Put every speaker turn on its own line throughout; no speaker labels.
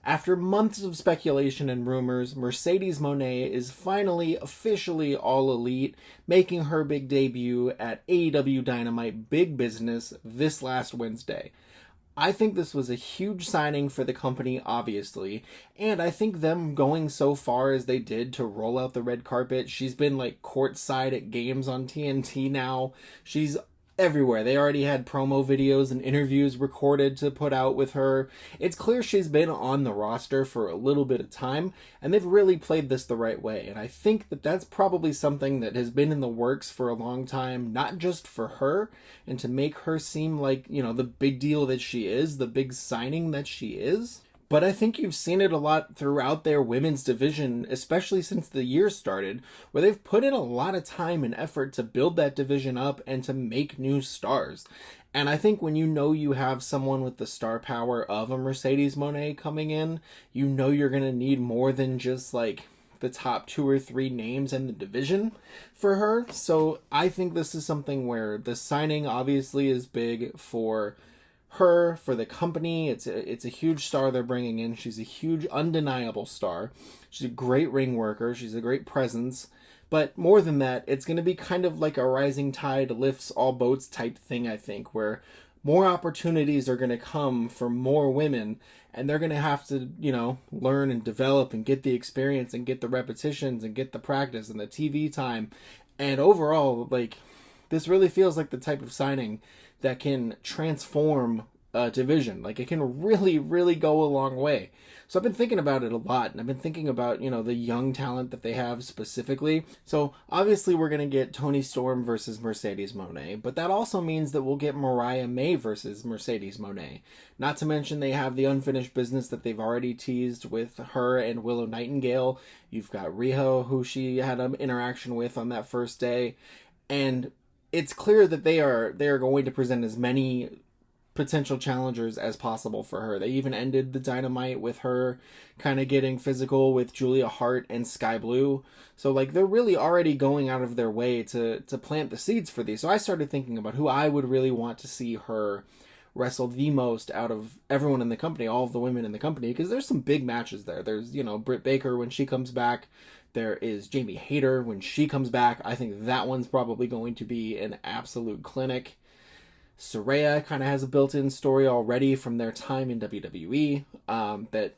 After months of speculation and rumors, Mercedes Mone is finally officially all elite, making her big debut at AEW Dynamite Big Business this last Wednesday. I think this was a huge signing for the company, obviously, and I think them going so far as they did to roll out the red carpet. She's been like courtside at games on TNT now. She's everywhere. They already had promo videos and interviews recorded to put out with her. It's clear she's been on the roster for a little bit of time, and they've really played this the right way. And I think that that's probably something that has been in the works for a long time, not just for her, and to make her seem like, the big deal that she is, the big signing that she is. But I think you've seen it a lot throughout their women's division, especially since the year started, where they've put in a lot of time and effort to build that division up and to make new stars. And I think when you have someone with the star power of a Mercedes Mone coming in, you're going to need more than just like the top 2 or 3 names in the division for her. So I think this is something where the signing obviously is big for her, for the company. It's a huge star they're bringing in. She's a huge, undeniable star. She's a great ring worker. She's a great presence. But more than that, it's going to be kind of like a rising tide lifts all boats type thing, I think, where more opportunities are going to come for more women, and they're going to have to, learn and develop and get the experience and get the repetitions and get the practice and the TV time. And overall, like, this really feels like the type of signing that can transform a division. Like, it can really, really go a long way. So I've been thinking about it a lot, and I've been thinking about, the young talent that they have specifically. So obviously we're going to get Toni Storm versus Mercedes Mone, but that also means that we'll get Mariah May versus Mercedes Mone. Not to mention they have the unfinished business that they've already teased with her and Willow Nightingale. You've got Riho, who she had an interaction with on that first day. And it's clear that they are going to present as many potential challengers as possible for her. They even ended the Dynamite with her kind of getting physical with Julia Hart and Sky Blue. So like they're really already going out of their way to plant the seeds for these. So I started thinking about who I would really want to see her wrestle the most out of everyone in the company, all of the women in the company, because there's some big matches there. There's, Britt Baker when she comes back. There is Jamie Hayter when she comes back. I think that one's probably going to be an absolute clinic. Saraya kind of has a built-in story already from their time in WWE that,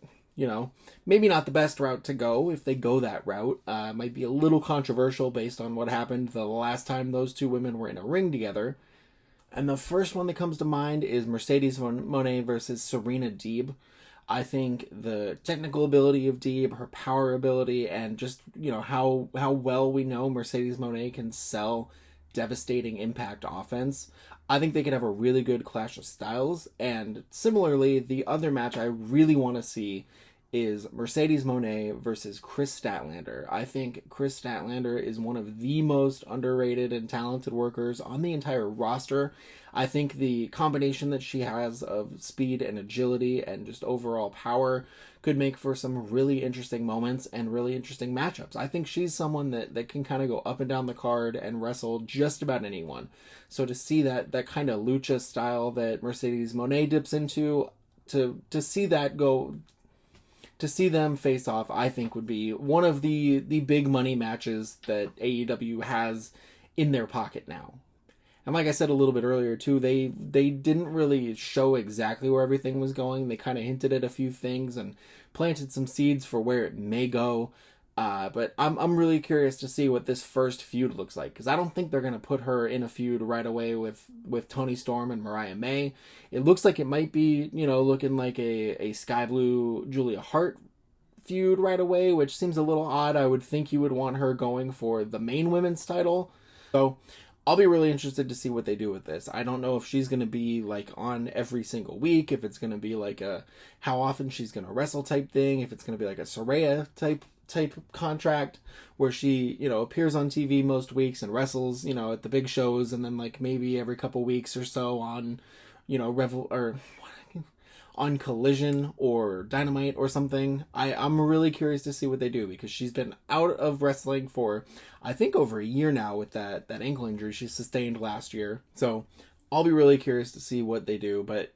maybe not the best route to go if they go that route. Might be a little controversial based on what happened the last time those two women were in a ring together. And the first one that comes to mind is Mercedes Mone versus Serena Deeb. I think the technical ability of Deeb, her power ability, and just, how well we know Mercedes Mone can sell devastating impact offense. I think they could have a really good clash of styles. And similarly, the other match I really want to see is Mercedes Mone versus Chris Statlander. I think Chris Statlander is one of the most underrated and talented workers on the entire roster. I think the combination that she has of speed and agility and just overall power could make for some really interesting moments and really interesting matchups. I think she's someone that can kind of go up and down the card and wrestle just about anyone. So to see that kind of lucha style that Mercedes Mone dips into, to see that go, to see them face off, I think would be one of the big money matches that AEW has in their pocket now. And like I said a little bit earlier too, they didn't really show exactly where everything was going. They kind of hinted at a few things and planted some seeds for where it may go. But I'm really curious to see what this first feud looks like, because I don't think they're going to put her in a feud right away with Toni Storm and Mariah May. It looks like it might be, looking like a Sky Blue Julia Hart feud right away, which seems a little odd. I would think you would want her going for the main women's title. So I'll be really interested to see what they do with this. I don't know if she's going to be like on every single week, if it's going to be like a how often she's going to wrestle type thing, if it's going to be like a Saraya type contract where she, appears on TV most weeks and wrestles, at the big shows, and then like maybe every couple weeks or so on, on Collision or Dynamite or something. I'm really curious to see what they do, because she's been out of wrestling for, I think, over a year now with that ankle injury she sustained last year. So I'll be really curious to see what they do. But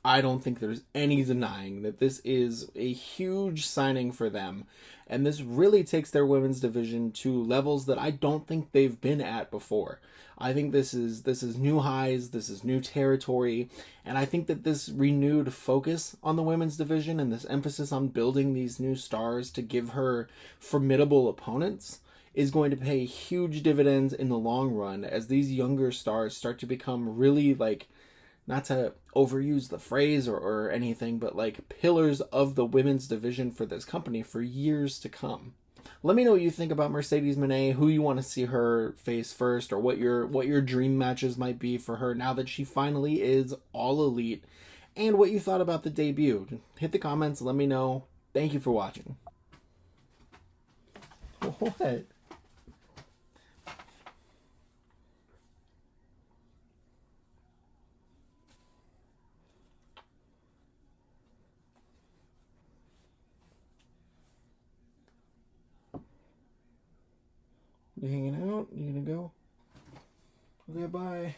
I don't think there's any denying that this is a huge signing for them. And this really takes their women's division to levels that I don't think they've been at before. I think this is new highs, this is new territory, and I think that this renewed focus on the women's division and this emphasis on building these new stars to give her formidable opponents is going to pay huge dividends in the long run as these younger stars start to become really, like, not to overuse the phrase or anything, but like pillars of the women's division for this company for years to come. Let me know what you think about Mercedes Mone, who you want to see her face first, or what your dream matches might be for her now that she finally is all elite, and what you thought about the debut. Hit the comments, let me know. Thank you for watching. What? You hanging out? You gonna go? Okay, bye.